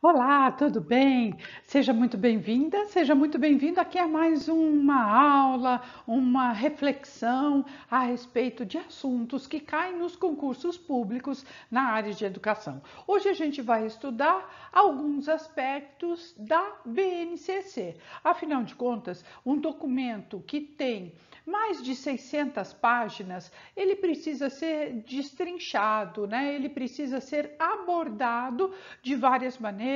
Olá, tudo bem? Seja muito bem-vinda, seja muito bem-vindo aqui a mais uma aula, uma reflexão a respeito de assuntos que caem nos concursos públicos na área de educação. Hoje a gente vai estudar alguns aspectos da BNCC. Afinal de contas, um documento que tem mais de 600 páginas, ele precisa ser destrinchado, né? Ele precisa ser abordado de várias maneiras,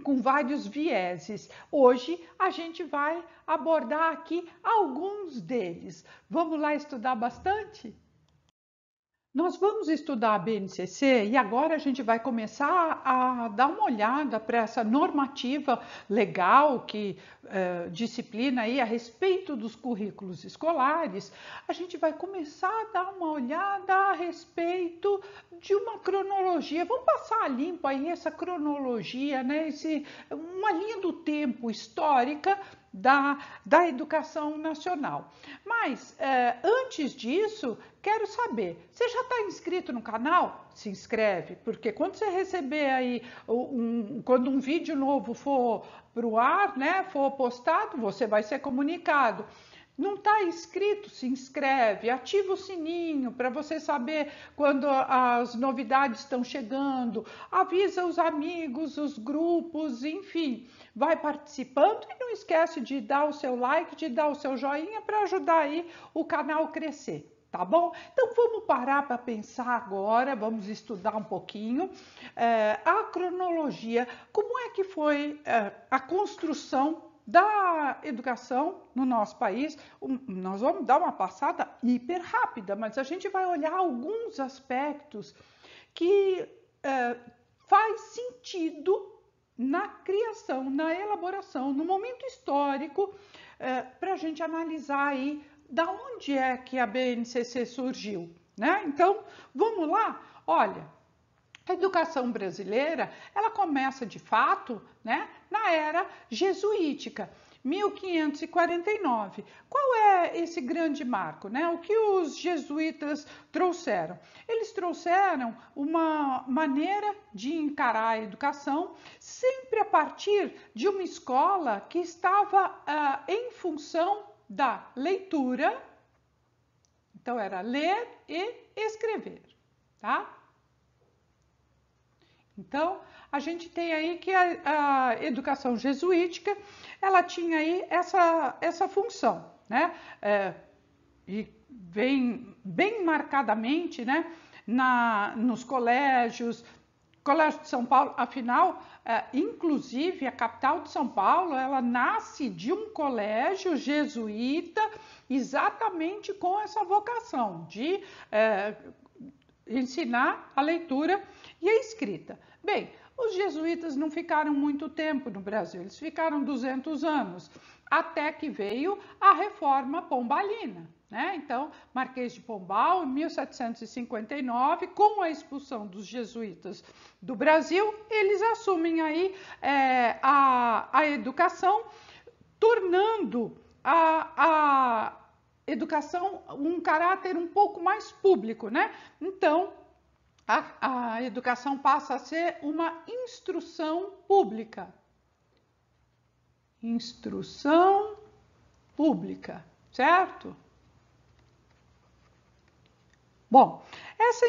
com vários vieses. Hoje a gente vai abordar aqui alguns deles. Vamos lá estudar bastante? Nós vamos estudar a BNCC e agora a gente vai começar a dar uma olhada para essa normativa legal que disciplina aí a respeito dos currículos escolares. A gente vai começar a dar uma olhada a respeito de uma cronologia. Vamos passar a limpo aí essa cronologia, né? Uma linha do tempo histórica da educação nacional. Mas, antes disso, quero saber, você já está inscrito no canal? Se inscreve, porque quando você receber aí, quando um vídeo novo for para o ar, né, for postado, você vai ser comunicado. Não está inscrito? Se inscreve, ativa o sininho para você saber quando as novidades estão chegando, avisa os amigos, os grupos, enfim, vai participando e não esquece de dar o seu like, de dar o seu joinha para ajudar aí o canal crescer. Tá bom? Então vamos parar para pensar agora, vamos estudar um pouquinho a cronologia, como é que foi a construção da educação no nosso país. Nós vamos dar uma passada hiper rápida, mas a gente vai olhar alguns aspectos que faz sentido na criação, na elaboração, no momento histórico, para a gente analisar aí da onde é que a BNCC surgiu, né? Então, vamos lá? Olha, a educação brasileira, ela começa de fato, né, na era jesuítica, 1549. Qual é esse grande marco, né? O que os jesuítas trouxeram? Eles trouxeram uma maneira de encarar a educação sempre a partir de uma escola que estava em função da leitura. Então era ler e escrever, tá? Então, a gente tem aí que a educação jesuítica, ela tinha aí essa função, né? E vem bem marcadamente, né? Nos colégios, Colégio de São Paulo, afinal, inclusive a capital de São Paulo, ela nasce de um colégio jesuíta exatamente com essa vocação de ensinar a leitura e a escrita. Bem, os jesuítas não ficaram muito tempo no Brasil, eles ficaram 200 anos, até que veio a Reforma Pombalina, né? Então, Marquês de Pombal, em 1759, com a expulsão dos jesuítas do Brasil, eles assumem aí a educação, tornando a educação um caráter um pouco mais público, né? Então, a educação passa a ser uma instrução pública. Instrução pública, certo? Bom, essa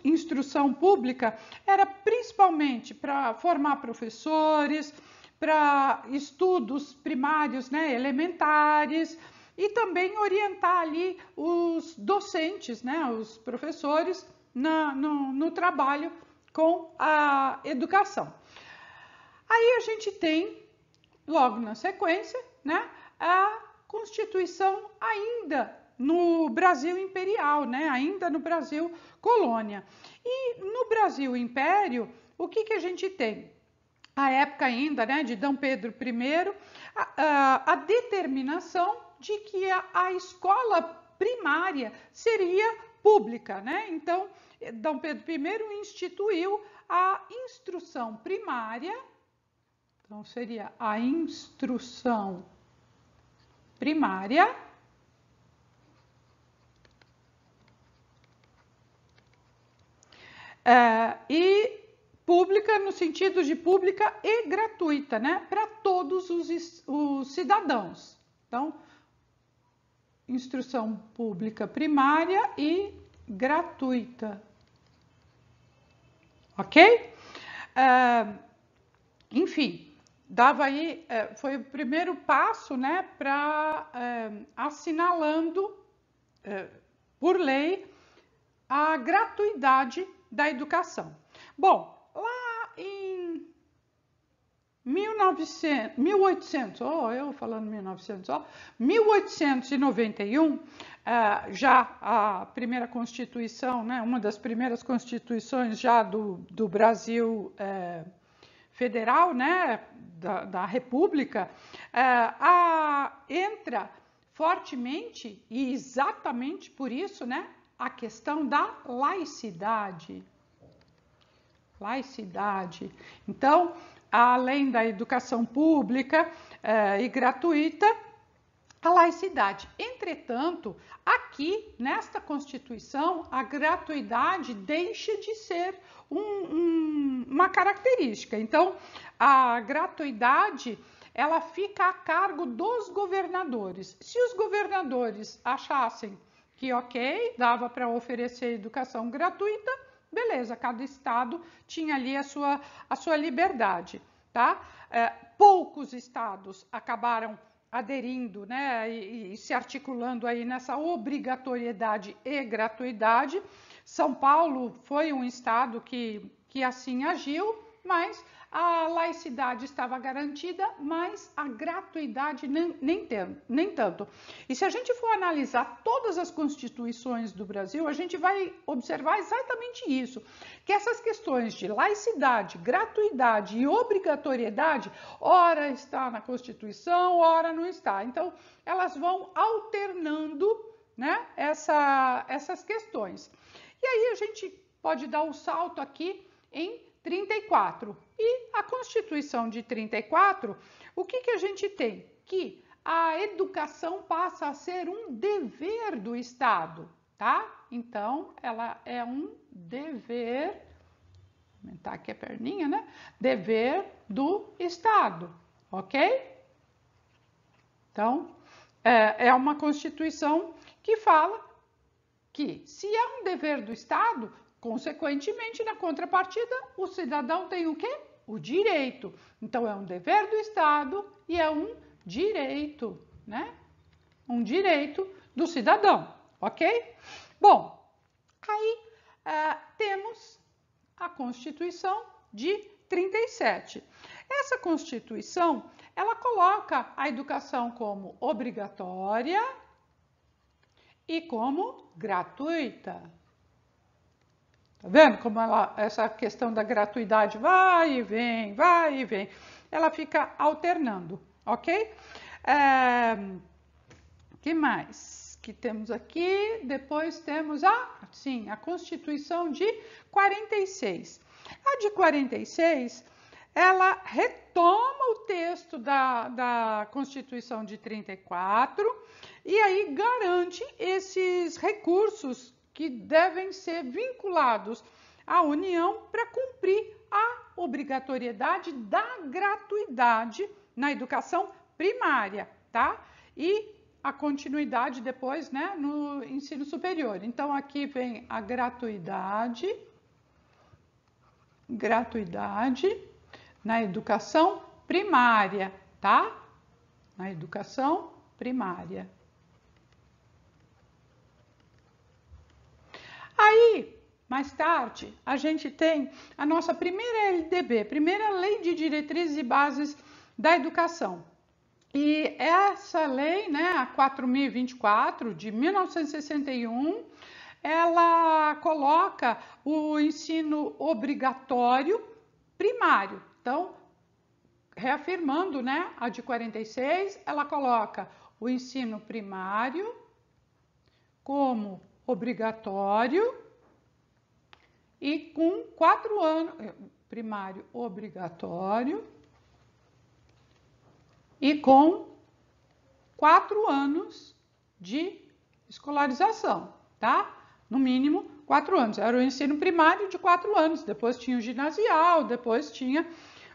instrução pública era principalmente para formar professores, para estudos primários, né, elementares, e também orientar ali os docentes, né, os professores, no trabalho com a educação. Aí a gente tem, logo na sequência, né, a Constituição ainda no Brasil Imperial, né, ainda no Brasil Colônia. E no Brasil Império, o que a gente tem? A época ainda, né, de D. Pedro I, a determinação de que a escola primária seria pública, né? Então, D. Pedro I instituiu a instrução primária. Então, seria a instrução primária. E pública no sentido de pública e gratuita, né? Para todos os cidadãos. Então, instrução pública primária e gratuita. Ok? Enfim, dava aí, foi o primeiro passo, né, para assinalando por lei a gratuidade da educação. Bom, lá em 1891, já a primeira Constituição, né, uma das primeiras constituições já do Brasil federal, né, da República, entra fortemente, e exatamente por isso, né, a questão da laicidade. Laicidade. Então, além da educação pública e gratuita, a laicidade. Entretanto, aqui, nesta Constituição, a gratuidade deixa de ser uma característica. Então, a gratuidade, ela fica a cargo dos governadores. Se os governadores achassem que, ok, dava para oferecer educação gratuita, beleza, cada estado tinha ali a sua liberdade, tá? Poucos estados acabaram aderindo, né, e se articulando aí nessa obrigatoriedade e gratuidade. São Paulo foi um estado que assim agiu, mas a laicidade estava garantida, mas a gratuidade nem tanto. E se a gente for analisar todas as constituições do Brasil, a gente vai observar exatamente isso, que essas questões de laicidade, gratuidade e obrigatoriedade, ora está na Constituição, ora não está. Então, elas vão alternando, né, essas questões. E aí a gente pode dar um salto aqui em 34. E a Constituição de 34, o que a gente tem? Que a educação passa a ser um dever do Estado, tá? Então, ela é um dever, vou aumentar aqui a perninha, né? Dever do Estado, ok? Então, é uma Constituição que fala que se é um dever do Estado, consequentemente, na contrapartida, o cidadão tem o quê? O direito. Então, é um dever do Estado e é um direito, né? Um direito do cidadão, ok? Bom, aí temos a Constituição de 37. Essa Constituição, ela coloca a educação como obrigatória e como gratuita. Tá vendo como essa questão da gratuidade vai e vem, vai e vem. Ela fica alternando, ok? Que mais que temos aqui? Depois temos a Constituição de 46. A de 46, ela retoma o texto da Constituição de 34 e aí garante esses recursos que devem ser vinculados à União para cumprir a obrigatoriedade da gratuidade na educação primária, tá? E a continuidade depois, né, no ensino superior. Então, aqui vem a gratuidade na educação primária, tá? Na educação primária. Aí, mais tarde, a gente tem a nossa primeira LDB, primeira Lei de Diretrizes e Bases da Educação. E essa lei, né, a 4.024, de 1961, ela coloca o ensino obrigatório primário. Então, reafirmando, né, a de 46, ela coloca o ensino primário como obrigatório e com 4 anos, primário obrigatório e com 4 anos de escolarização, tá? no mínimo 4 anos. Era o ensino primário de 4 anos, depois tinha o ginasial, depois tinha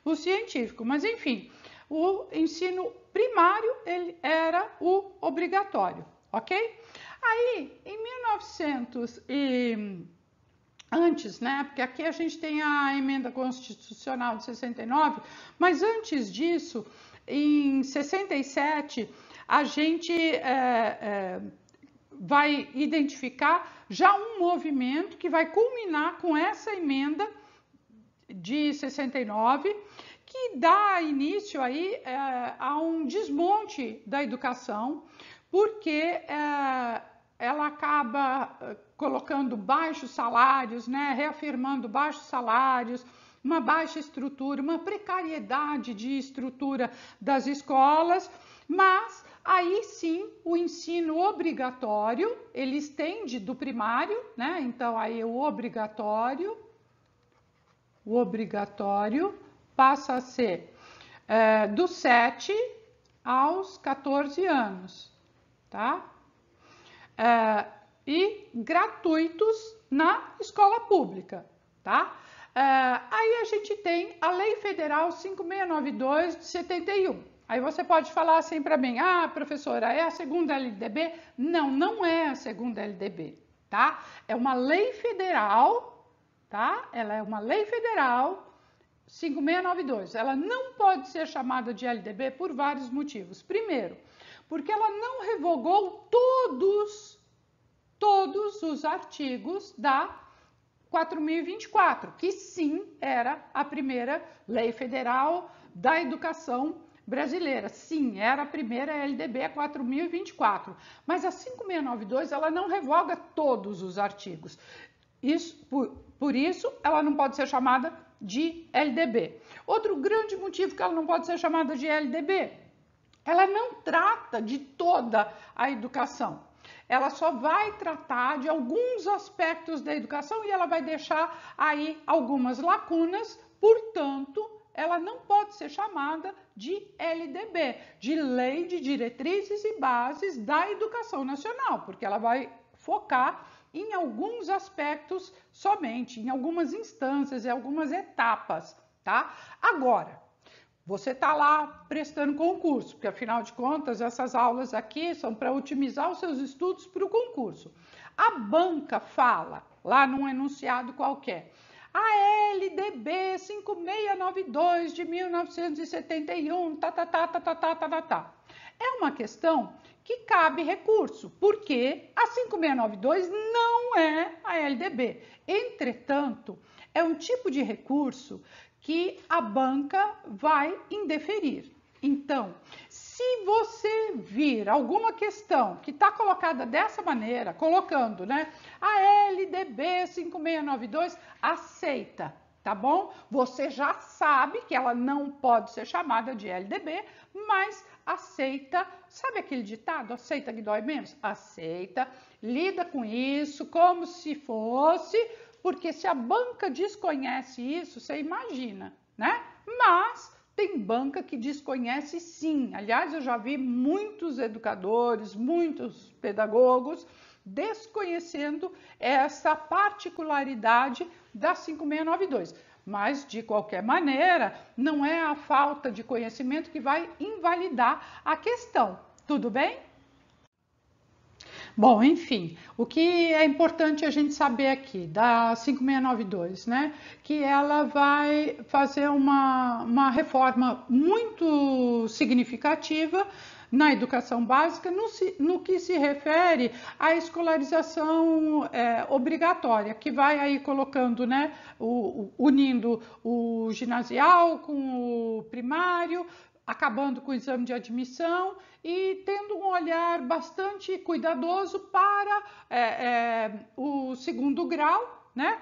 o científico. Mas enfim, o ensino primário ele era o obrigatório, ok? Aí, em 1900 antes, né? Porque aqui a gente tem a emenda constitucional de 69, mas antes disso, em 67, a gente vai identificar já um movimento que vai culminar com essa emenda de 69, que dá início aí a um desmonte da educação, porque ela acaba colocando baixos salários, né, reafirmando baixos salários, uma baixa estrutura, uma precariedade de estrutura das escolas, mas aí sim o ensino obrigatório, ele estende do primário, né, então aí o obrigatório passa a ser dos 7 aos 14 anos, tá? E gratuitos na escola pública, tá? Aí a gente tem a Lei Federal 5692 de 71. Aí você pode falar assim para mim, ah, professora, é a segunda LDB? Não, não é a segunda LDB, tá? É uma lei federal, tá? Ela é uma lei federal 5692. Ela não pode ser chamada de LDB por vários motivos. Primeiro, porque ela não revogou todos os artigos da 4024, que sim era a primeira lei federal da educação brasileira. Sim, era a primeira LDB, a 4024. Mas a 5692, ela não revoga todos os artigos. Por isso, ela não pode ser chamada de LDB. Outro grande motivo que ela não pode ser chamada de LDB, ela não trata de toda a educação. Ela só vai tratar de alguns aspectos da educação e ela vai deixar aí algumas lacunas, portanto, ela não pode ser chamada de LDB, de Lei de Diretrizes e Bases da Educação Nacional, porque ela vai focar em alguns aspectos somente, em algumas instâncias, em algumas etapas, tá? Agora, você está lá prestando concurso, porque afinal de contas essas aulas aqui são para otimizar os seus estudos para o concurso. A banca fala, lá num enunciado qualquer, a LDB 5692 de 1971, É uma questão que cabe recurso, porque a 5692 não é a LDB. Entretanto, é um tipo de recurso que a banca vai indeferir. Então, se você vir alguma questão que está colocada dessa maneira, colocando, né, a LDB 5692, aceita, tá bom? Você já sabe que ela não pode ser chamada de LDB, mas aceita, sabe aquele ditado, aceita que dói menos? Aceita, lida com isso como se fosse, porque se a banca desconhece isso, você imagina, né? Mas tem banca que desconhece sim. Aliás, eu já vi muitos educadores, muitos pedagogos desconhecendo essa particularidade da 5692. Mas, de qualquer maneira, não é a falta de conhecimento que vai invalidar a questão. Tudo bem? Bom, enfim, o que é importante a gente saber aqui da 5692, né? Que ela vai fazer uma reforma muito significativa na educação básica no que se refere à escolarização obrigatória, que vai aí colocando, né, unindo o ginasial com o primário, acabando com o exame de admissão e tendo um olhar bastante cuidadoso para o segundo grau, né,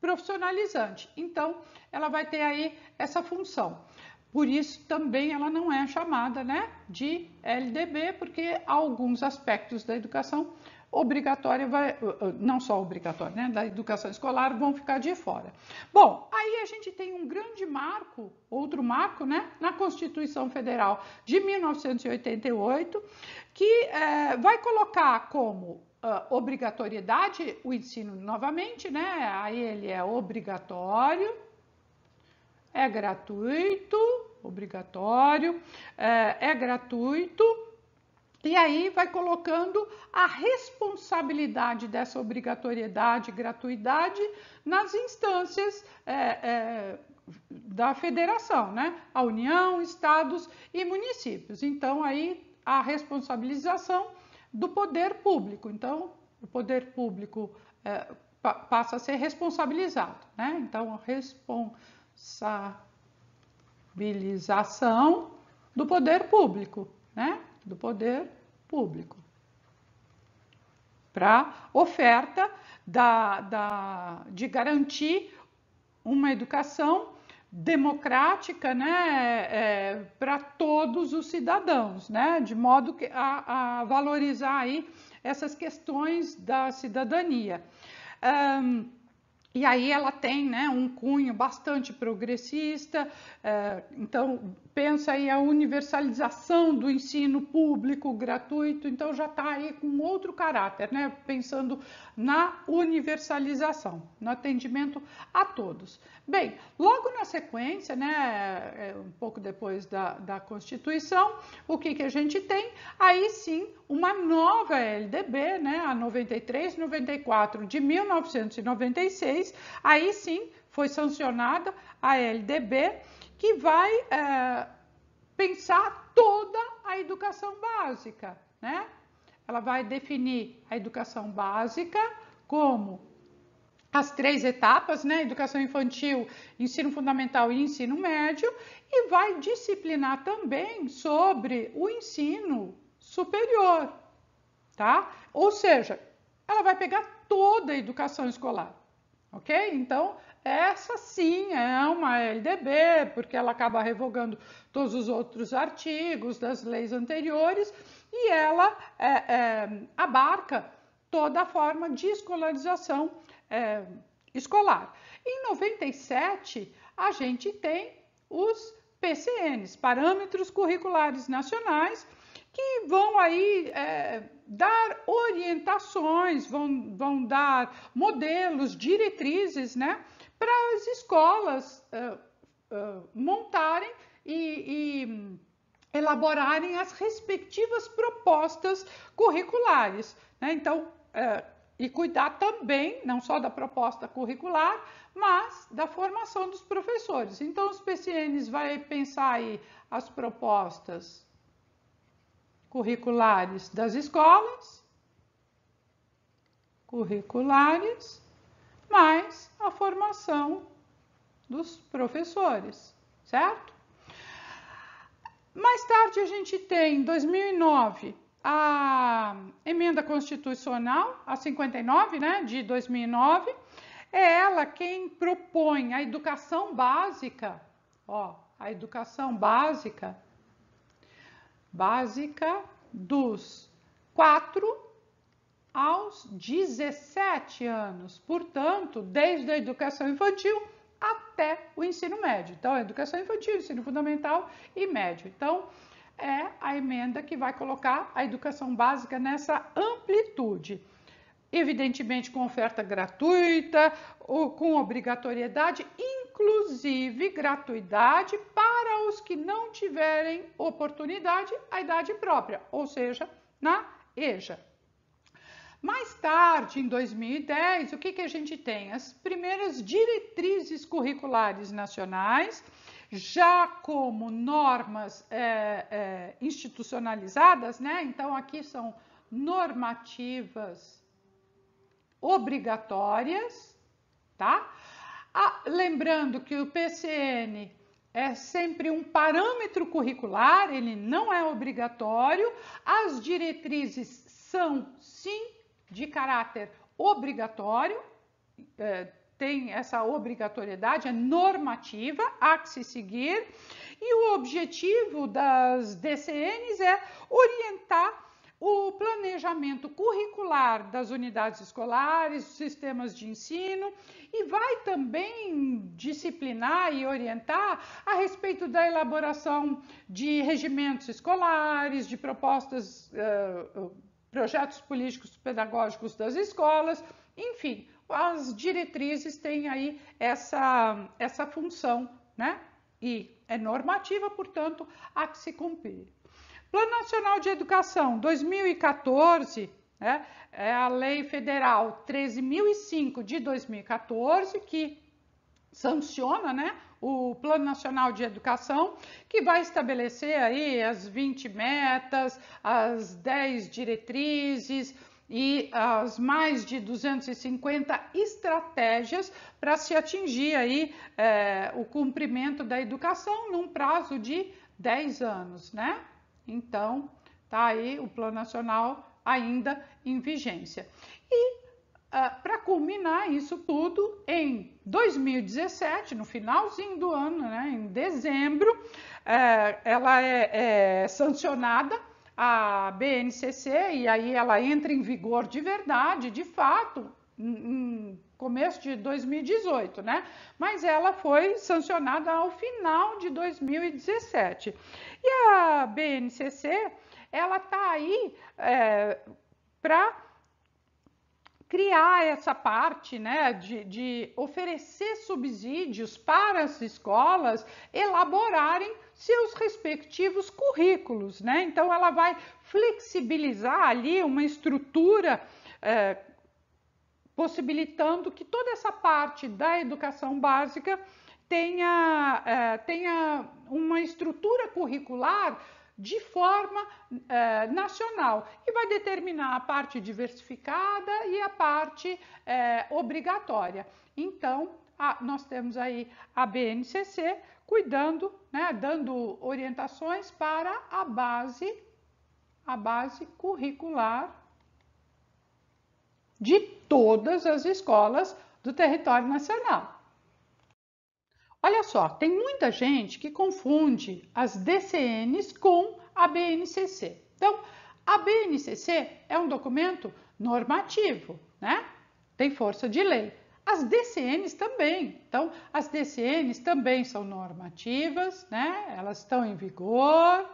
profissionalizante. Então, ela vai ter aí essa função. Por isso, também ela não é chamada, né, de LDB, porque alguns aspectos da educação obrigatória, não só obrigatória, né, da educação escolar vão ficar de fora. Bom, aí a gente tem um grande marco, outro marco, né, na Constituição Federal de 1988, que vai colocar como obrigatoriedade, o ensino novamente, né? Aí ele é obrigatório, é gratuito, obrigatório, é gratuito, e aí vai colocando a responsabilidade dessa obrigatoriedade e gratuidade nas instâncias da federação, né? A União, estados e municípios. Então, aí a responsabilização do poder público. Então, o poder público passa a ser responsabilizado, né? Então, a responsabilização do poder público, né? Do poder público para oferta de garantir uma educação democrática, né, para todos os cidadãos, né, de modo que a valorizar aí essas questões da cidadania. E aí ela tem, né, um cunho bastante progressista, então pensa aí a universalização do ensino público gratuito, então já está aí com outro caráter, né, pensando na universalização, no atendimento a todos. Bem, logo na sequência, né, um pouco depois da Constituição, o que a gente tem? Aí sim, uma nova LDB, né, a 93/94 de 1996, aí sim foi sancionada a LDB, que vai pensar toda a educação básica, né? Ela vai definir a educação básica como as 3 etapas, né? Educação infantil, ensino fundamental e ensino médio, e vai disciplinar também sobre o ensino superior, tá? Ou seja, ela vai pegar toda a educação escolar, ok? Então, essa sim é uma LDB, porque ela acaba revogando todos os outros artigos das leis anteriores e ela abarca toda a forma de escolarização escolar. Em 97, a gente tem os PCNs, Parâmetros Curriculares Nacionais, que vão aí dar orientações, vão dar modelos, diretrizes, né, para as escolas montarem e elaborarem as respectivas propostas curriculares, né? Então, e cuidar também, não só da proposta curricular, mas da formação dos professores. Então, os PCNs vai pensar aí as propostas curriculares das escolas, curriculares, mais a formação dos professores, certo? Mais tarde a gente tem, em 2009, a emenda constitucional, a 59, né, de 2009, é ela quem propõe a educação básica, ó, a educação básica dos 4 aos 17 anos, portanto, desde a educação infantil até o ensino médio. Então, a educação infantil, ensino fundamental e médio. Então, é a emenda que vai colocar a educação básica nessa amplitude. Evidentemente com oferta gratuita, ou com obrigatoriedade, inclusive gratuidade para os que não tiverem oportunidade à idade própria, ou seja, na EJA. Mais tarde, em 2010, o que a gente tem? As primeiras diretrizes curriculares nacionais, já como normas institucionalizadas, né? Então, aqui são normativas obrigatórias, tá? Lembrando que o PCN é sempre um parâmetro curricular, ele não é obrigatório, as diretrizes são, sim, de caráter obrigatório, tem essa obrigatoriedade, é normativa, há que se seguir, e o objetivo das DCNs é orientar o planejamento curricular das unidades escolares, sistemas de ensino, e vai também disciplinar e orientar a respeito da elaboração de regimentos escolares, de propostas projetos políticos pedagógicos das escolas, enfim, as diretrizes têm aí essa função, né? E é normativa, portanto, há que se cumprir. Plano Nacional de Educação 2014, né, é a Lei Federal 13.005 de 2014, que sanciona, né, o Plano Nacional de Educação, que vai estabelecer aí as 20 metas, as 10 diretrizes e as mais de 250 estratégias para se atingir aí o cumprimento da educação num prazo de 10 anos, né? Então, tá aí o Plano Nacional ainda em vigência. E para culminar isso tudo, em 2017, no finalzinho do ano, né, em dezembro, ela é sancionada, a BNCC, e aí ela entra em vigor de verdade, de fato, em começo de 2018, né? Mas ela foi sancionada ao final de 2017. E a BNCC, ela tá aí para criar essa parte, né, de oferecer subsídios para as escolas elaborarem seus respectivos currículos, né? Então ela vai flexibilizar ali uma estrutura possibilitando que toda essa parte da educação básica tenha uma estrutura curricular de forma nacional e vai determinar a parte diversificada e a parte obrigatória. Então, nós temos aí a BNCC cuidando, né, dando orientações para a base curricular de todas as escolas do território nacional. Olha só, tem muita gente que confunde as DCNs com a BNCC. Então, a BNCC é um documento normativo, né? Tem força de lei. As DCNs também. Então, as DCNs também são normativas, né? Elas estão em vigor.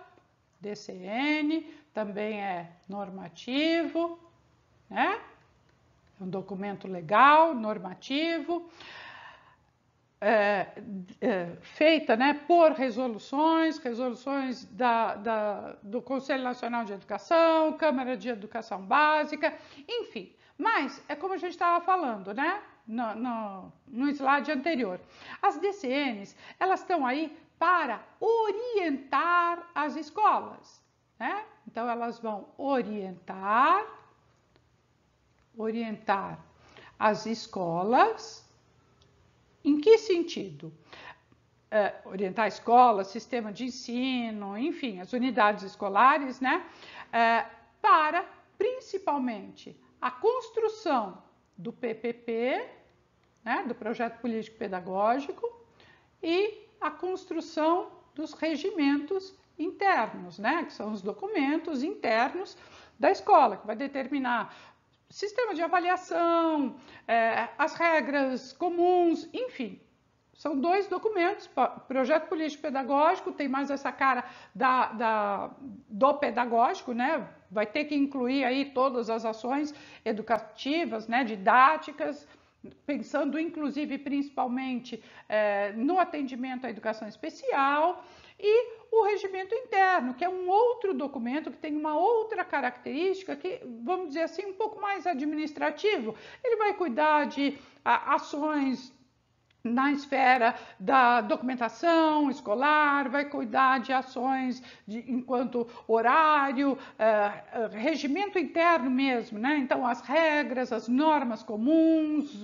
DCN também é normativo, né? É um documento legal, normativo. Feita, né, por resoluções do Conselho Nacional de Educação, Câmara de Educação Básica, enfim. Mas é como a gente estava falando, né, no slide anterior. As DCNs, elas estão aí para orientar as escolas, né? Então elas vão orientar as escolas. Em que sentido? Orientar a escola, sistema de ensino, enfim, as unidades escolares, né? Para, principalmente, a construção do PPP, né? Do Projeto Político Pedagógico, e a construção dos regimentos internos, né? Que são os documentos internos da escola, que vai determinar sistema de avaliação, as regras comuns, enfim. São 2 documentos. Projeto Político Pedagógico tem mais essa cara do pedagógico, né? Vai ter que incluir aí todas as ações educativas, né? Didáticas, pensando inclusive principalmente no atendimento à educação especial, e o regimento interno, que é um outro documento que tem uma outra característica que, vamos dizer assim, um pouco mais administrativo. Ele vai cuidar de ações na esfera da documentação escolar, vai cuidar de ações enquanto horário, regimento interno mesmo, né? Então, as regras, as normas comuns,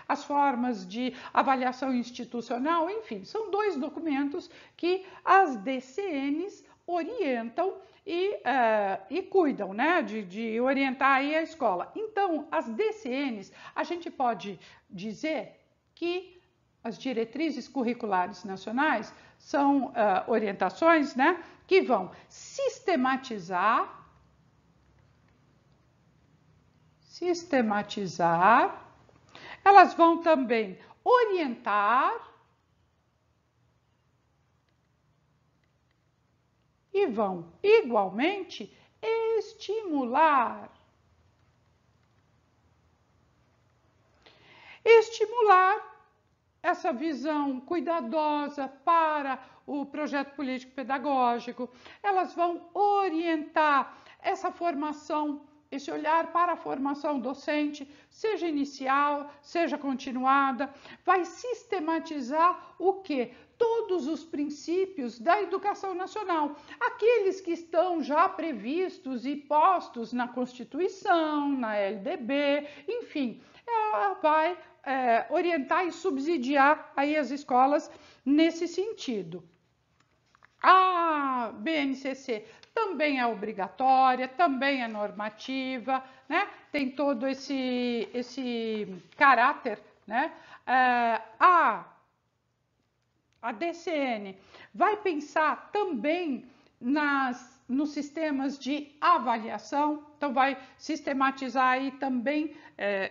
as formas de avaliação institucional, enfim, são 2 documentos que as DCNs orientam e cuidam, né, de orientar aí a escola. Então, as DCNs, a gente pode dizer que as diretrizes curriculares nacionais são orientações, né, que vão sistematizar, elas vão também orientar e vão igualmente estimular. Estimular essa visão cuidadosa para o projeto político-pedagógico. Elas vão orientar essa formação, esse olhar para a formação docente, seja inicial, seja continuada, vai sistematizar o quê? Todos os princípios da educação nacional, aqueles que estão já previstos e postos na Constituição, na LDB, enfim, ela vai orientar e subsidiar aí as escolas nesse sentido. A BNCC também é obrigatória, também é normativa, né? Tem todo esse caráter, né? A DCN vai pensar também nos sistemas de avaliação, então vai sistematizar aí também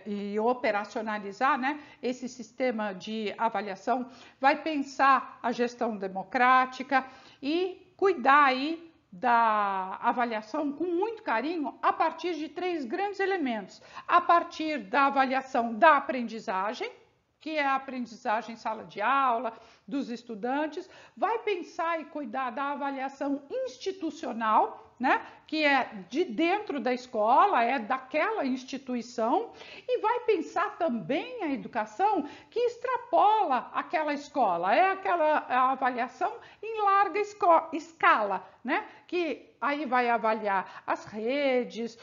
e operacionalizar, né, esse sistema de avaliação, vai pensar a gestão democrática e cuidar aí da avaliação com muito carinho a partir de 3 grandes elementos. A partir da avaliação da aprendizagem, que é a aprendizagem em sala de aula, dos estudantes, vai pensar e cuidar da avaliação institucional, né, que é de dentro da escola, é daquela instituição, e vai pensar também a educação que extrapola aquela escola, é aquela avaliação em larga escala, né, que aí vai avaliar as redes,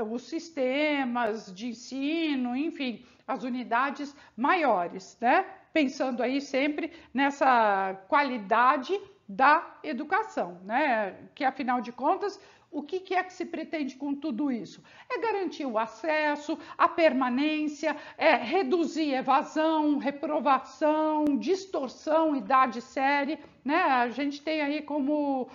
os sistemas de ensino, enfim, as unidades maiores, né? Pensando aí sempre nessa qualidade da educação, né? Que afinal de contas, o que é que se pretende com tudo isso? É garantir o acesso, a permanência, reduzir evasão, reprovação, distorção, idade série, né? A gente tem aí como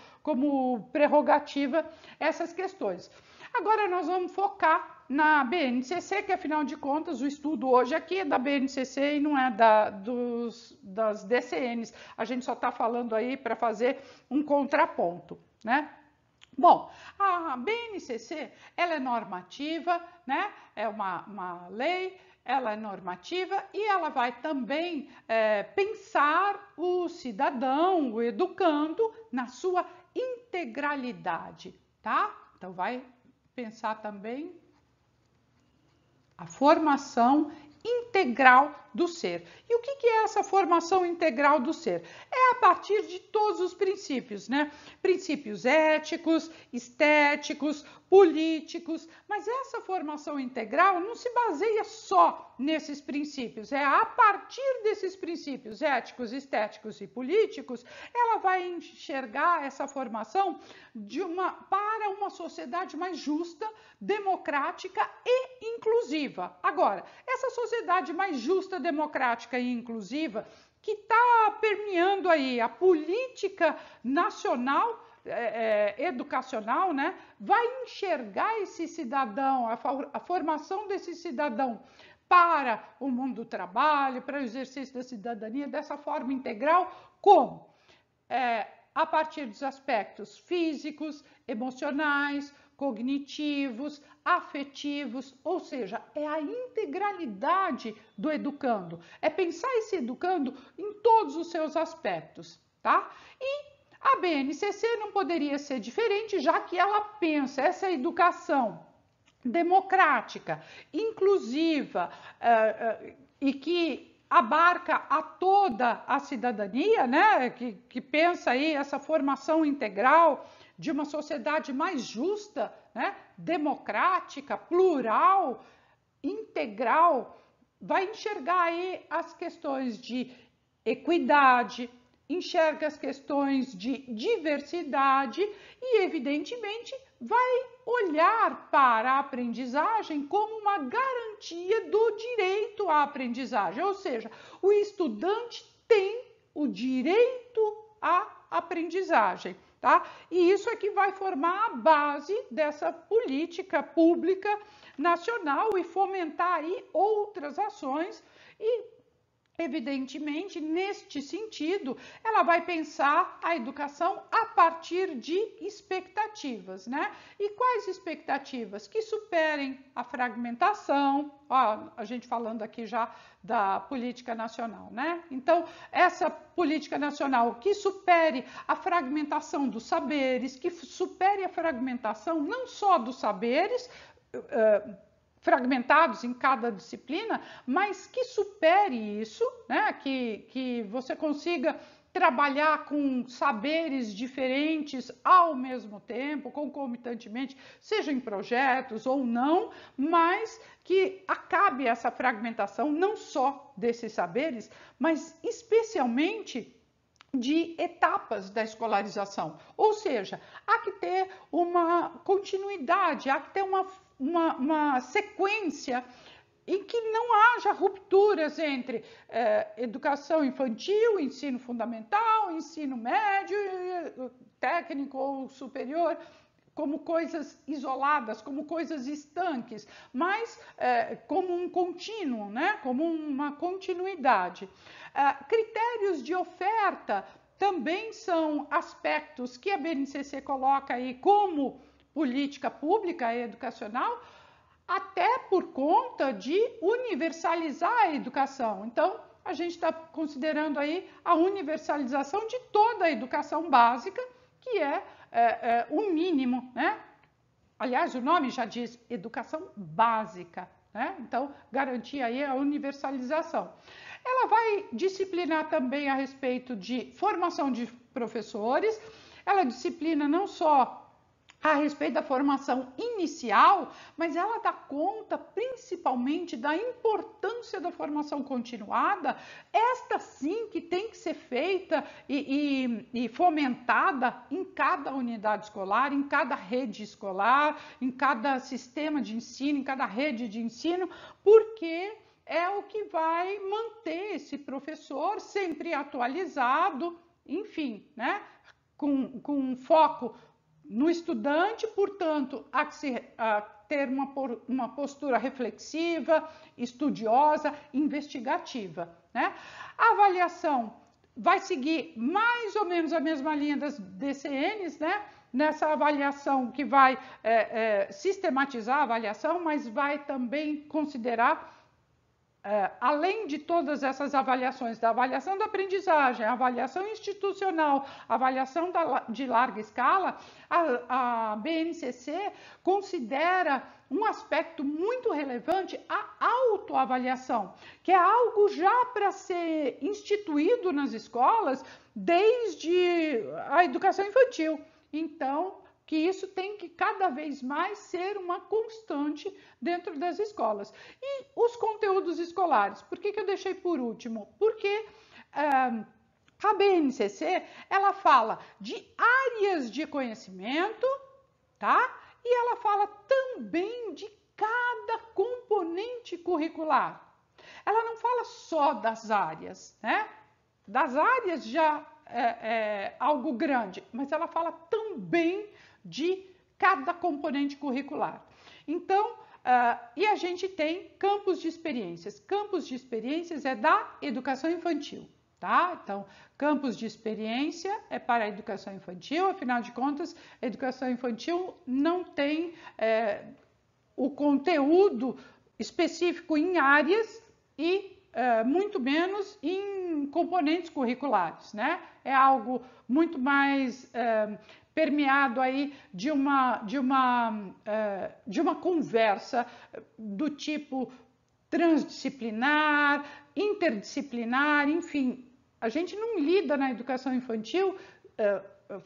prerrogativa essas questões. Agora nós vamos focar na BNCC, que afinal de contas o estudo hoje aqui é da BNCC e não é das DCNs. A gente só está falando aí para fazer um contraponto, né? Bom, a BNCC, ela é normativa, né? É uma lei, ela é normativa e ela vai também pensar o cidadão, o educando, na sua integralidade, tá? Então vai pensar também a formação integral do ser. E o que é essa formação integral do ser? É a partir de todos os princípios, né? Princípios éticos, estéticos, políticos, mas essa formação integral não se baseia só nesses princípios, é a partir desses princípios éticos, estéticos e políticos, ela vai enxergar essa formação para uma sociedade mais justa, democrática e inclusiva. Agora, essa sociedade mais justa, democrática e inclusiva que está permeando aí a política nacional educacional, né, vai enxergar esse cidadão, a formação desse cidadão para o mundo do trabalho, para o exercício da cidadania, dessa forma integral, como? A partir dos aspectos físicos, emocionais, cognitivos, afetivos, ou seja, é a integralidade do educando, é pensar esse educando em todos os seus aspectos, tá? E a BNCC não poderia ser diferente, já que ela pensa essa educação democrática, inclusiva e que abarca a toda a cidadania, né? Que pensa aí essa formação integral de uma sociedade mais justa, né? Democrática, plural, integral, vai enxergar aí as questões de equidade, enxerga as questões de diversidade e, evidentemente, vai olhar para a aprendizagem como uma garantia do direito à aprendizagem, ou seja, o estudante tem o direito à aprendizagem, tá? E isso é que vai formar a base dessa política pública nacional e fomentar aí outras ações e evidentemente, neste sentido, ela vai pensar a educação a partir de expectativas, né? E quais expectativas? Que superem a fragmentação, ó, a gente falando aqui já da política nacional, né? Então, essa política nacional que supere a fragmentação dos saberes, que supere a fragmentação não só dos saberes, fragmentados em cada disciplina, mas que supere isso, né? Que você consiga trabalhar com saberes diferentes ao mesmo tempo, concomitantemente, seja em projetos ou não, mas que acabe essa fragmentação não só desses saberes, mas especialmente de etapas da escolarização. Ou seja, há que ter uma continuidade, há que ter uma sequência em que não haja rupturas entre educação infantil, ensino fundamental, ensino médio, técnico ou superior, como coisas isoladas, como coisas estanques, mas como um contínuo, né? Como uma continuidade. Critérios de oferta também são aspectos que a BNCC coloca aí como política pública e educacional, até por conta de universalizar a educação. Então, a gente está considerando aí a universalização de toda a educação básica, que é o mínimo, né? Aliás, o nome já diz educação básica, né? Então, garantir aí a universalização. Ela vai disciplinar também a respeito de formação de professores, ela disciplina não só a respeito da formação inicial, mas ela dá conta principalmente da importância da formação continuada, esta sim que tem que ser feita e fomentada em cada unidade escolar, em cada rede escolar, em cada sistema de ensino, em cada rede de ensino, porque é o que vai manter esse professor sempre atualizado, enfim, né? Com foco no estudante, portanto, há que ter uma postura reflexiva, estudiosa, investigativa, né? A avaliação vai seguir mais ou menos a mesma linha das DCNs, né? Nessa avaliação que vai sistematizar a avaliação, mas vai também considerar além de todas essas avaliações, da avaliação da aprendizagem, a avaliação institucional, a avaliação de larga escala, a BNCC considera um aspecto muito relevante a autoavaliação, que é algo já para ser instituído nas escolas desde a educação infantil. Então, que isso tem que cada vez mais ser uma constante dentro das escolas. E os conteúdos escolares, por que eu deixei por último? Porque a BNCC, ela fala de áreas de conhecimento, tá? E ela fala também de cada componente curricular. Ela não fala só das áreas, né? Das áreas já é algo grande, mas ela fala também de cada componente curricular. Então, e a gente tem campos de experiências. Campos de experiências é da educação infantil, tá? Então, campos de experiência é para a educação infantil, afinal de contas, a educação infantil não tem o conteúdo específico em áreas e muito menos em componentes curriculares, né? É algo muito mais permeado aí de uma conversa do tipo transdisciplinar, interdisciplinar, enfim. A gente não lida na educação infantil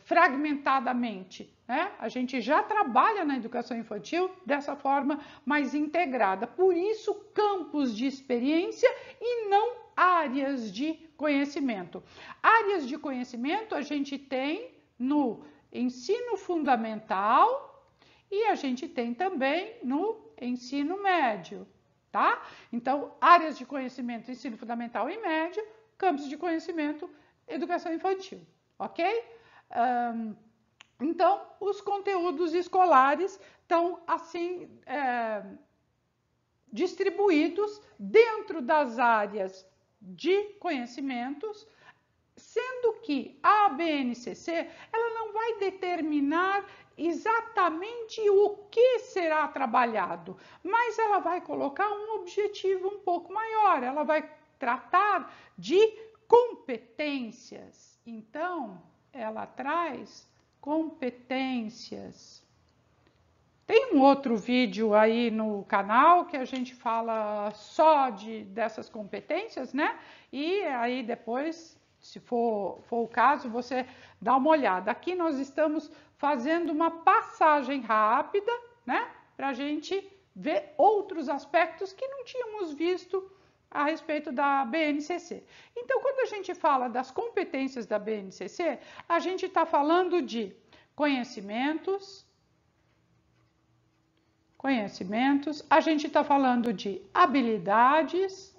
fragmentadamente, né? A gente já trabalha na educação infantil dessa forma mais integrada. Por isso, campos de experiência e não áreas de conhecimento. Áreas de conhecimento a gente tem no ensino fundamental e a gente tem também no ensino médio, tá? Então, áreas de conhecimento, ensino fundamental e médio, campos de conhecimento, educação infantil, ok? Então, os conteúdos escolares estão assim distribuídos dentro das áreas de conhecimentos, sendo que a BNCC ela não vai determinar exatamente o que será trabalhado, mas ela vai colocar um objetivo um pouco maior, ela vai tratar de competências. Então, ela traz competências. Tem um outro vídeo aí no canal que a gente fala só dessas competências, né? E aí depois, se for o caso, você dá uma olhada. Aqui nós estamos fazendo uma passagem rápida, né? Para a gente ver outros aspectos que não tínhamos visto a respeito da BNCC. Então, quando a gente fala das competências da BNCC, a gente está falando de conhecimentos, a gente está falando de habilidades,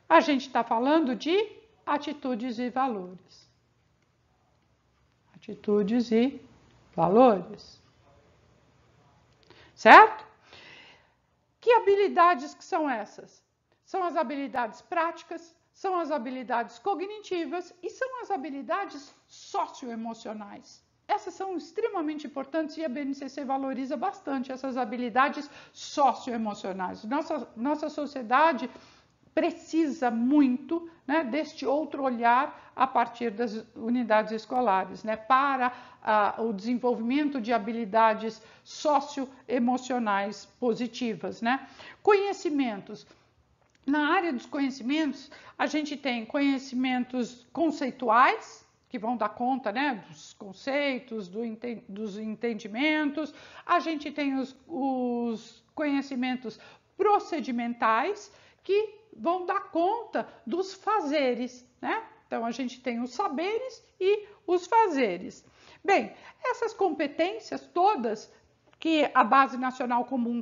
a gente está falando de atitudes e valores. Atitudes e valores. Certo? Que habilidades que são essas? São as habilidades práticas, são as habilidades cognitivas e são as habilidades socioemocionais. Essas são extremamente importantes e a BNCC valoriza bastante essas habilidades socioemocionais. Nossa sociedade precisa muito, né, deste outro olhar a partir das unidades escolares, né, para o desenvolvimento de habilidades socioemocionais positivas, né? Conhecimentos. Na área dos conhecimentos, a gente tem conhecimentos conceituais, que vão dar conta, né, dos conceitos, dos entendimentos. A gente tem os conhecimentos procedimentais, que vão dar conta dos fazeres, né? Então, a gente tem os saberes e os fazeres. Bem, essas competências todas que a Base Nacional Comum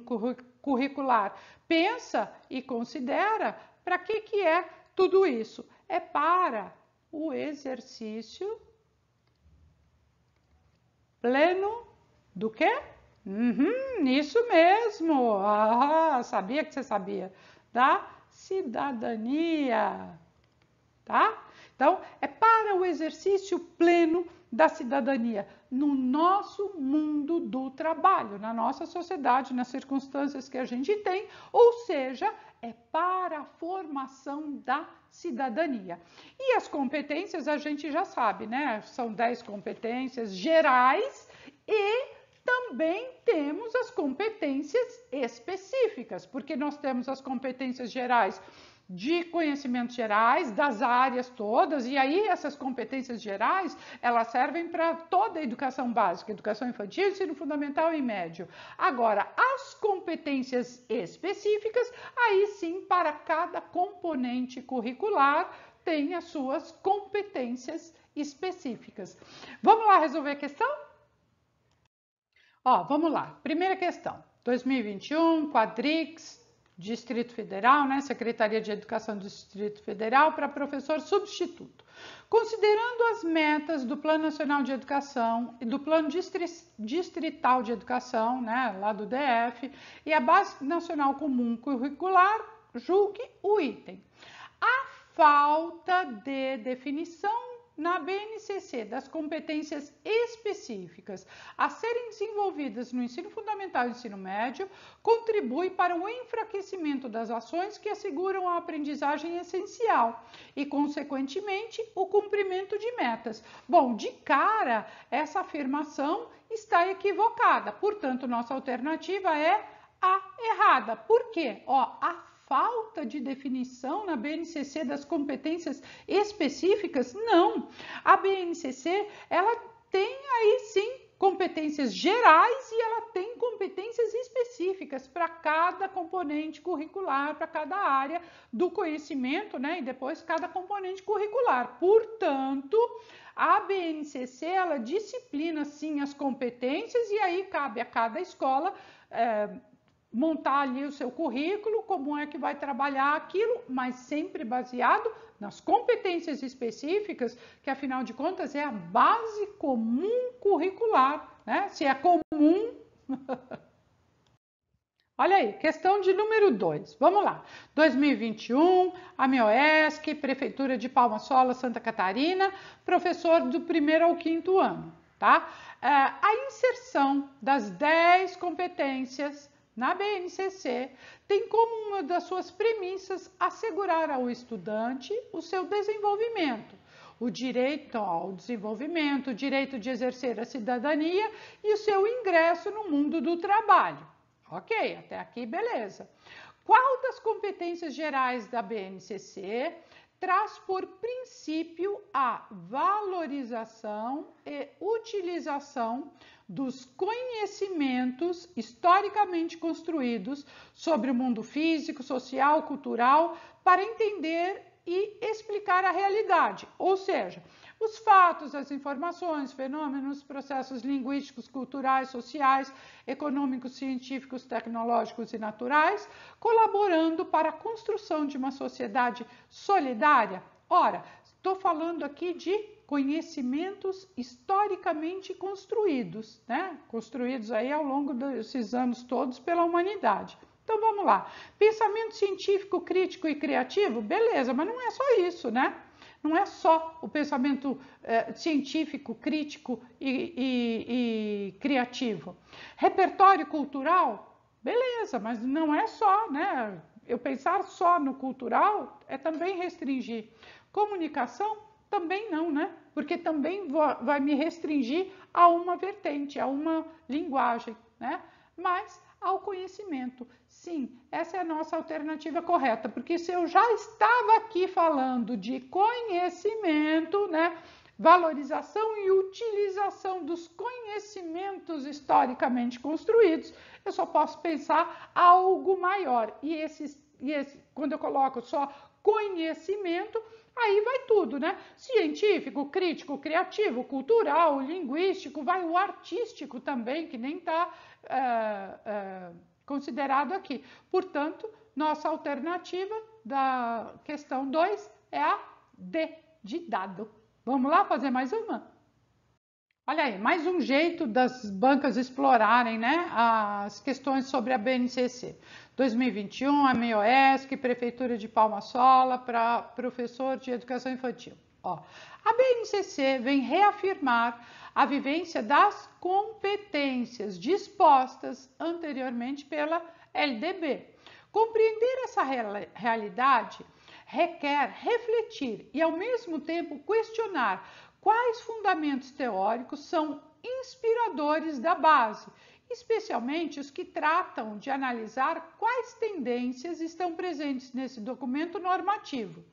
Curricular pensa e considera, para que é tudo isso? É para o exercício pleno do quê? Isso mesmo! Sabia que você sabia. Da cidadania, tá? Então, é para o exercício pleno da cidadania no nosso mundo do trabalho, na nossa sociedade, nas circunstâncias que a gente tem, ou seja, é para a formação da cidadania. E as competências a gente já sabe, né? São 10 competências gerais e também temos as competências específicas, porque nós temos as competências gerais de conhecimentos gerais, das áreas todas, e aí essas competências gerais, elas servem para toda a educação básica, educação infantil, ensino fundamental e médio. Agora, as competências específicas, aí sim, para cada componente curricular, tem as suas competências específicas. Vamos lá resolver a questão? Ó, vamos lá. Primeira questão. 2021, Quadrix, Distrito Federal, né? Secretaria de Educação do Distrito Federal para professor substituto. Considerando as metas do Plano Nacional de Educação e do Plano Distrital de Educação, né, lá do DF, e a Base Nacional Comum Curricular, julgue o item. A falta de definição na BNCC das competências específicas a serem desenvolvidas no ensino fundamental e ensino médio contribui para o enfraquecimento das ações que asseguram a aprendizagem essencial e, consequentemente, o cumprimento de metas. Bom, de cara, essa afirmação está equivocada, portanto, nossa alternativa é a errada. Por quê? Ó, a falta de definição na BNCC das competências específicas? Não. A BNCC, ela tem aí sim competências gerais e ela tem competências específicas para cada componente curricular, para cada área do conhecimento, né? E depois cada componente curricular. Portanto, a BNCC, ela disciplina sim as competências e aí cabe a cada escola montar ali o seu currículo, como é que vai trabalhar aquilo, mas sempre baseado nas competências específicas, que afinal de contas é a base comum curricular, né? Se é comum. Olha aí, questão de número 2. Vamos lá. 2021, AMEOESC, Prefeitura de Palma Sola, Santa Catarina, professor do 1º ao 5º ano, tá? A inserção das 10 competências na BNCC tem como uma das suas premissas assegurar ao estudante o seu desenvolvimento, o direito ao desenvolvimento, o direito de exercer a cidadania e o seu ingresso no mundo do trabalho. Ok, até aqui beleza. Qual das competências gerais da BNCC traz por princípio a valorização e utilização dos conhecimentos historicamente construídos sobre o mundo físico, social, cultural, para entender e explicar a realidade, ou seja, os fatos, as informações, fenômenos, processos linguísticos, culturais, sociais, econômicos, científicos, tecnológicos e naturais, colaborando para a construção de uma sociedade solidária? Ora, estou falando aqui de conhecimentos historicamente construídos, né? Construídos aí ao longo desses anos todos pela humanidade. Então vamos lá. Pensamento científico, crítico e criativo, beleza, mas não é só isso, né? Não é só o pensamento científico, crítico e criativo. Repertório cultural, beleza, mas não é só, né? Eu pensar só no cultural é também restringir. Comunicação, também não, né? Porque também vai me restringir a uma vertente, a uma linguagem, né? Mas ao conhecimento. Sim, essa é a nossa alternativa correta, porque se eu já estava aqui falando de conhecimento, né, valorização e utilização dos conhecimentos historicamente construídos, eu só posso pensar algo maior. E quando eu coloco só conhecimento, aí vai tudo, né? Científico, crítico, criativo, cultural, linguístico, vai o artístico também, que nem está considerado aqui. Portanto, nossa alternativa da questão 2 é a D, de dado. Vamos lá fazer mais uma? Olha aí, mais um jeito das bancas explorarem, né, as questões sobre a BNCC. 2021, a AMEOESC, Prefeitura de Palma Sola, para professor de educação infantil. Ó, a BNCC vem reafirmar a vivência das competências dispostas anteriormente pela LDB. Compreender essa realidade requer refletir e, ao mesmo tempo, questionar quais fundamentos teóricos são inspiradores da base, especialmente os que tratam de analisar quais tendências estão presentes nesse documento normativo.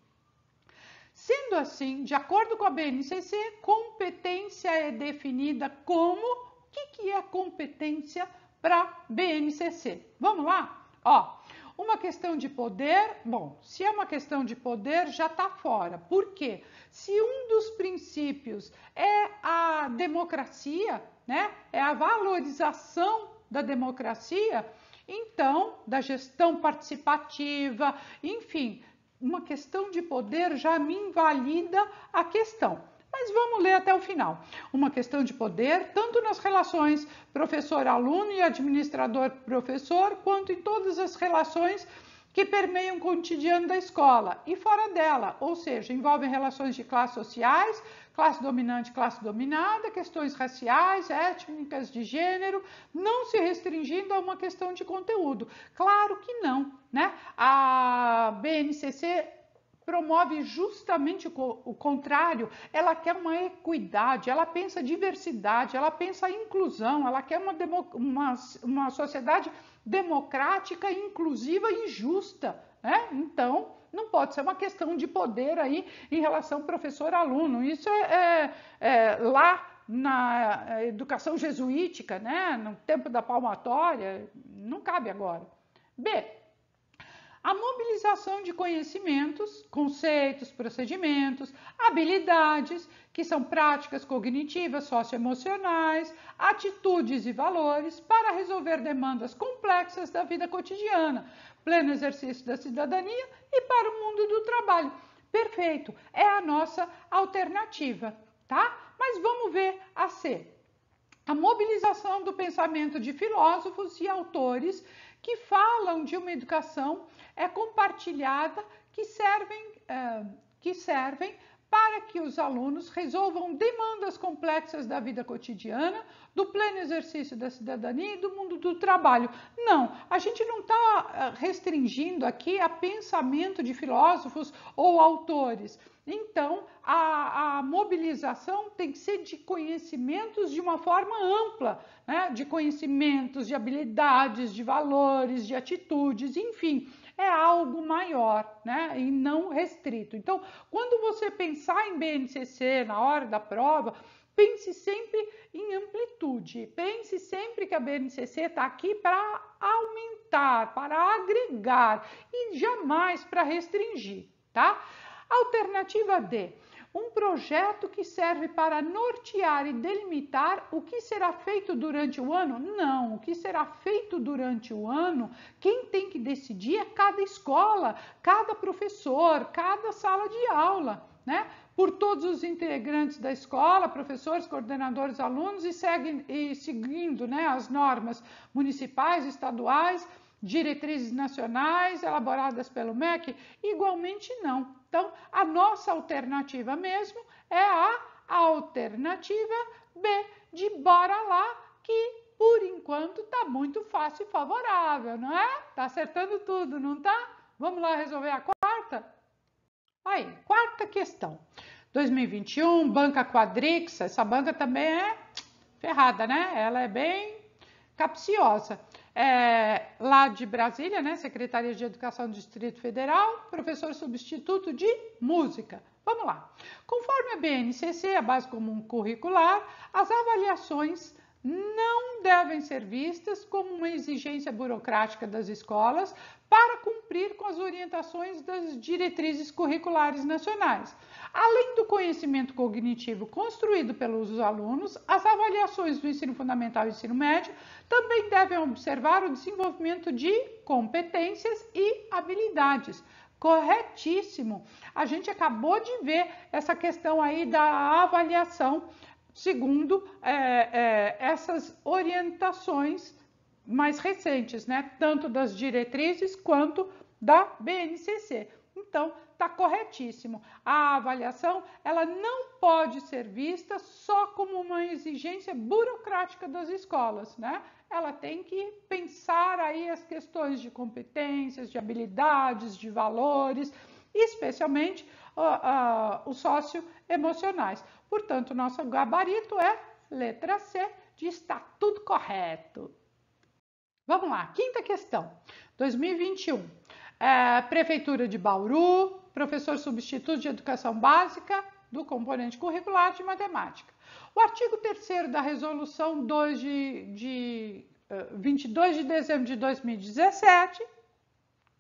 Sendo assim, de acordo com a BNCC, competência é definida como... O que é competência para BNCC? Vamos lá? Ó, uma questão de poder, bom, se é uma questão de poder, já está fora. Por quê? Se um dos princípios é a democracia, né? É a valorização da democracia, então, da gestão participativa, enfim, uma questão de poder já me invalida a questão. Mas vamos ler até o final. Uma questão de poder, tanto nas relações professor-aluno e administrador-professor, quanto em todas as relações que permeiam o cotidiano da escola e fora dela, ou seja, envolvem relações de classes sociais, classe dominante, classe dominada, questões raciais, étnicas, de gênero, não se restringindo a uma questão de conteúdo. Claro que não, né? A BNCC promove justamente o contrário, ela quer uma equidade, ela pensa diversidade, ela pensa inclusão, ela quer uma sociedade democrática, inclusiva e justa, né? Então, não pode ser uma questão de poder aí em relação professor-aluno, isso lá na educação jesuítica, né? No tempo da palmatória, não cabe agora. B. A mobilização de conhecimentos, conceitos, procedimentos, habilidades, que são práticas cognitivas, socioemocionais, atitudes e valores para resolver demandas complexas da vida cotidiana, pleno exercício da cidadania e para o mundo do trabalho. Perfeito, é a nossa alternativa, tá? Mas vamos ver a C. A mobilização do pensamento de filósofos e autores que falam de uma educação compartilhada que servem para que os alunos resolvam demandas complexas da vida cotidiana, do pleno exercício da cidadania e do mundo do trabalho. Não, a gente não está restringindo aqui a pensamento de filósofos ou autores. Então, a mobilização tem que ser de conhecimentos de uma forma ampla, né? De conhecimentos, de habilidades, de valores, de atitudes, enfim. É algo maior, né? E não restrito. Então, quando você pensar em BNCC na hora da prova, pense sempre em amplitude. Pense sempre que a BNCC está aqui para aumentar, para agregar e jamais para restringir, tá? Alternativa D. Um projeto que serve para nortear e delimitar o que será feito durante o ano? Não, o que será feito durante o ano, quem tem que decidir é cada escola, cada professor, cada sala de aula, né? Por todos os integrantes da escola, professores, coordenadores, alunos e seguindo, né, as normas municipais, estaduais, diretrizes nacionais elaboradas pelo MEC, igualmente não. Então, a nossa alternativa mesmo é a alternativa B, de bora lá, que por enquanto está muito fácil e favorável, não é? Tá acertando tudo, não tá? Vamos lá resolver a quarta? Aí, quarta questão. 2021, banca Quadrix, essa banca também é ferrada, né? Ela é bem capciosa. Lá de Brasília, né? Secretaria de Educação do Distrito Federal, professor substituto de música. Vamos lá. Conforme a BNCC, a Base Comum Curricular, as avaliações não devem ser vistas como uma exigência burocrática das escolas para cumprir com as orientações das diretrizes curriculares nacionais. Além do conhecimento cognitivo construído pelos alunos, as avaliações do ensino fundamental e ensino médio também devem observar o desenvolvimento de competências e habilidades. Corretíssimo! A gente acabou de ver essa questão aí da avaliação segundo essas orientações mais recentes, né? Tanto das diretrizes quanto da BNCC. Então, está corretíssimo. A avaliação, ela não pode ser vista só como uma exigência burocrática das escolas, né? Ela tem que pensar aí as questões de competências, de habilidades, de valores, especialmente os socioemocionais. Portanto, nosso gabarito é letra C, de está tudo correto. Vamos lá, quinta questão, 2021. Prefeitura de Bauru, professor substituto de Educação Básica do componente curricular de Matemática. O artigo 3º da Resolução 22 de dezembro de 2017,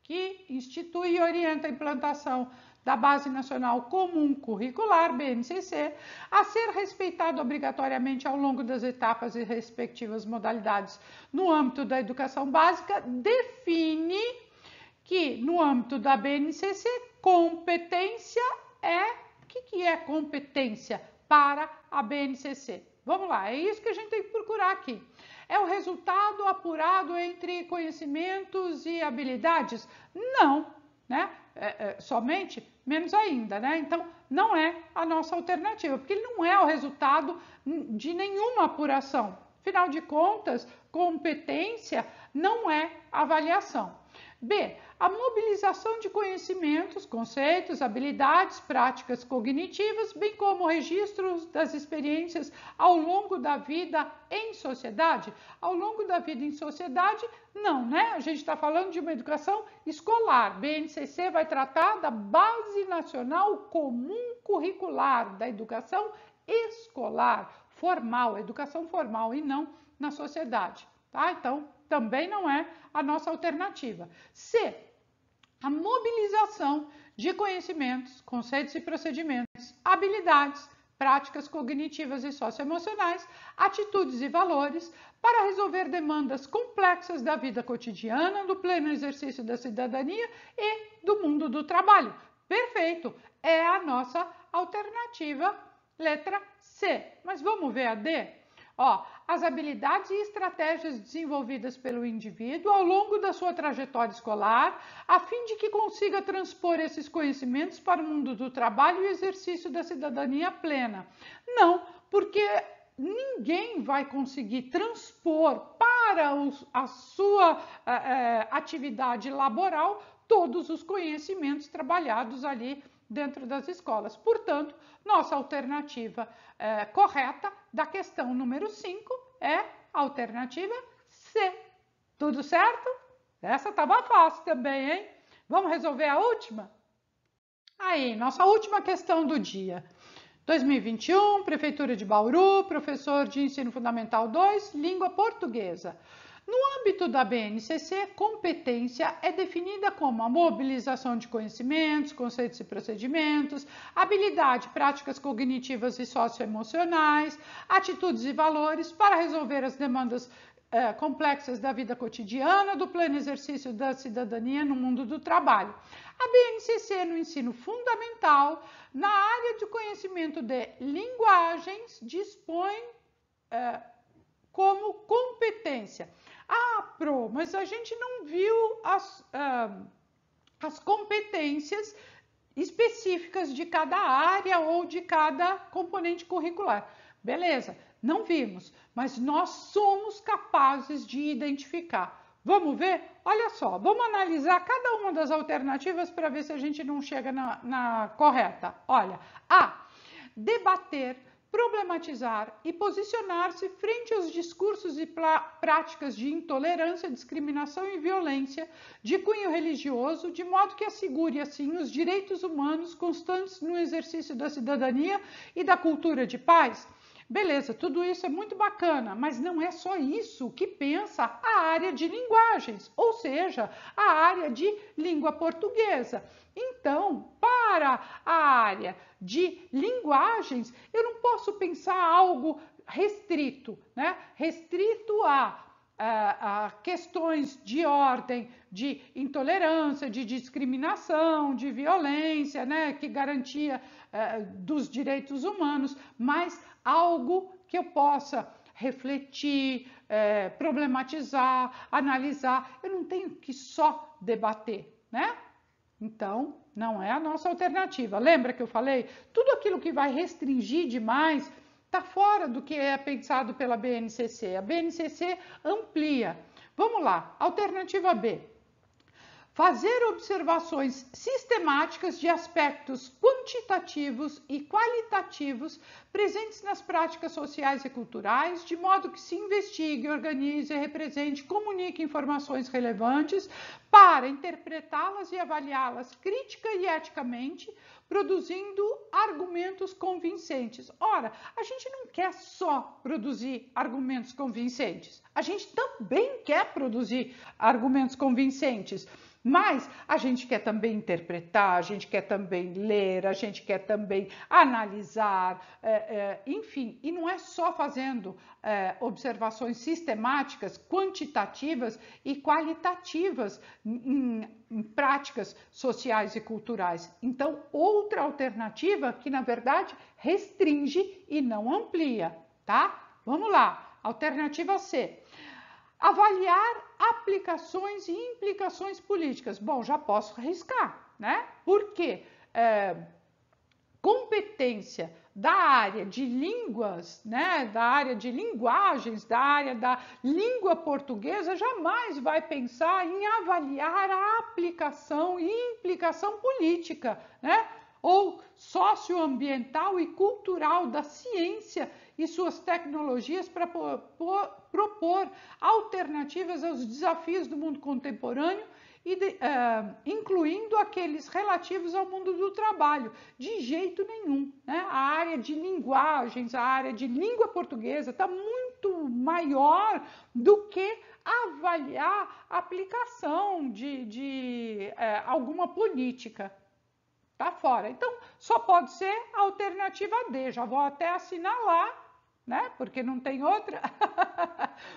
que institui e orienta a implantação da Base Nacional Comum Curricular, BNCC, a ser respeitado obrigatoriamente ao longo das etapas e respectivas modalidades no âmbito da educação básica, define que no âmbito da BNCC, competência o que é competência para a BNCC? Vamos lá, é isso que a gente tem que procurar aqui. É o resultado apurado entre conhecimentos e habilidades? Não, né? Somente menos ainda, né? Então, não é a nossa alternativa, porque ele não é o resultado de nenhuma apuração. Afinal de contas, competência não é avaliação. B. A mobilização de conhecimentos, conceitos, habilidades, práticas cognitivas, bem como registros das experiências ao longo da vida em sociedade. Ao longo da vida em sociedade, não, né? A gente está falando de uma educação escolar. BNCC vai tratar da Base Nacional Comum Curricular, da educação escolar, formal, educação formal e não na sociedade, tá? Então, também não é a nossa alternativa. C. A mobilização de conhecimentos, conceitos e procedimentos, habilidades, práticas cognitivas e socioemocionais, atitudes e valores para resolver demandas complexas da vida cotidiana, do pleno exercício da cidadania e do mundo do trabalho. Perfeito! É a nossa alternativa, letra C. Mas vamos ver a D? Ó, as habilidades e estratégias desenvolvidas pelo indivíduo ao longo da sua trajetória escolar, a fim de que consiga transpor esses conhecimentos para o mundo do trabalho e exercício da cidadania plena. Não, porque ninguém vai conseguir transpor para a sua atividade laboral todos os conhecimentos trabalhados ali dentro das escolas. Portanto, nossa alternativa correta da questão número 5 é a alternativa C. Tudo certo? Essa estava fácil também, hein? Vamos resolver a última? Aí, nossa última questão do dia. 2021, Prefeitura de Bauru, professor de Ensino Fundamental 2, língua portuguesa. No âmbito da BNCC, competência é definida como a mobilização de conhecimentos, conceitos e procedimentos, habilidade, práticas cognitivas e socioemocionais, atitudes e valores para resolver as demandas complexas da vida cotidiana, do pleno exercício da cidadania no mundo do trabalho. A BNCC no ensino fundamental, na área de conhecimento de linguagens, dispõe como competência. Ah, Pro, mas a gente não viu as competências específicas de cada área ou de cada componente curricular. Beleza, não vimos, mas nós somos capazes de identificar. Vamos ver? Olha só, vamos analisar cada uma das alternativas para ver se a gente não chega na correta. Olha, A, debater, problematizar e posicionar-se frente aos discursos e práticas de intolerância, discriminação e violência de cunho religioso, de modo que assegure, assim, os direitos humanos constantes no exercício da cidadania e da cultura de paz. Beleza, tudo isso é muito bacana, mas não é só isso que pensa a área de linguagens, ou seja, a área de língua portuguesa. Então, para a área de linguagens, eu não posso pensar algo restrito, né? Restrito a questões de ordem de intolerância, de discriminação, de violência, né? Que garantia dos direitos humanos, mas algo que eu possa refletir, problematizar, analisar. Eu não tenho que só debater, né? Então, não é a nossa alternativa. Lembra que eu falei? Tudo aquilo que vai restringir demais está fora do que é pensado pela BNCC. A BNCC amplia. Vamos lá, alternativa B. Fazer observações sistemáticas de aspectos quantitativos e qualitativos presentes nas práticas sociais e culturais, de modo que se investigue, organize, represente, comunique informações relevantes para interpretá-las e avaliá-las crítica e eticamente, produzindo argumentos convincentes. Ora, a gente não quer só produzir argumentos convincentes, a gente também quer produzir argumentos convincentes. Mas a gente quer também interpretar, a gente quer também ler, a gente quer também analisar, enfim, e não é só fazendo observações sistemáticas, quantitativas e qualitativas em práticas sociais e culturais. Então, outra alternativa que, na verdade, restringe e não amplia, tá? Vamos lá, alternativa C. Avaliar aplicações e implicações políticas. Bom, já posso arriscar, né? Porque competência da área de línguas, né? Da área de linguagens, da área da língua portuguesa, jamais vai pensar em avaliar a aplicação e implicação política, né? Ou socioambiental e cultural da ciência e suas tecnologias para propor alternativas aos desafios do mundo contemporâneo, incluindo aqueles relativos ao mundo do trabalho. De jeito nenhum, né? A área de linguagens, a área de língua portuguesa está muito maior do que avaliar a aplicação de alguma política. Tá fora. Então, só pode ser a alternativa D. Já vou até assinar lá, né? Porque não tem outra.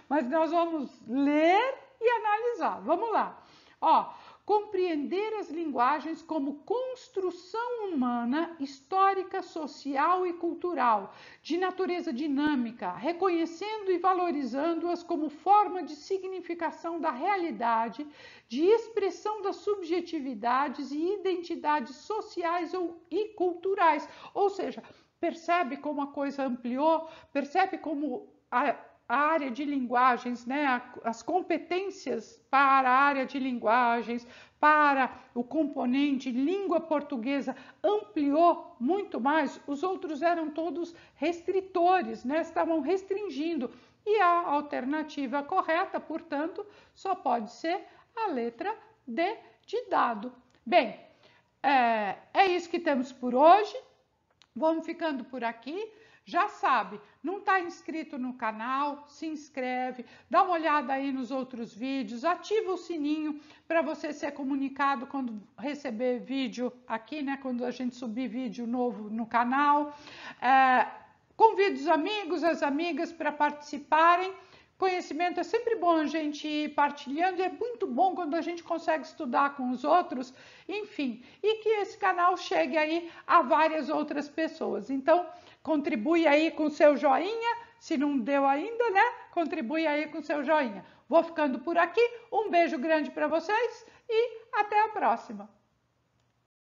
Mas nós vamos ler e analisar. Vamos lá. Ó, compreender as linguagens como construção humana, histórica, social e cultural, de natureza dinâmica, reconhecendo e valorizando-as como forma de significação da realidade, de expressão das subjetividades e identidades sociais e culturais. Ou seja, percebe como a coisa ampliou, percebe como a área de linguagens, né, as competências para a área de linguagens, para o componente língua portuguesa ampliou muito mais. Os outros eram todos restritores, né, estavam restringindo. E a alternativa correta, portanto, só pode ser a letra D de dado. Bem, é isso que temos por hoje. Vamos ficando por aqui. Já sabe, não está inscrito no canal, se inscreve, dá uma olhada aí nos outros vídeos, ativa o sininho para você ser comunicado quando receber vídeo aqui, né? Quando a gente subir vídeo novo no canal. Convide os amigos, as amigas para participarem. Conhecimento é sempre bom a gente ir partilhando e é muito bom quando a gente consegue estudar com os outros, enfim, e que esse canal chegue aí a várias outras pessoas. Então, contribui aí com seu joinha, se não deu ainda, né? Contribui aí com seu joinha. Vou ficando por aqui, um beijo grande para vocês e até a próxima!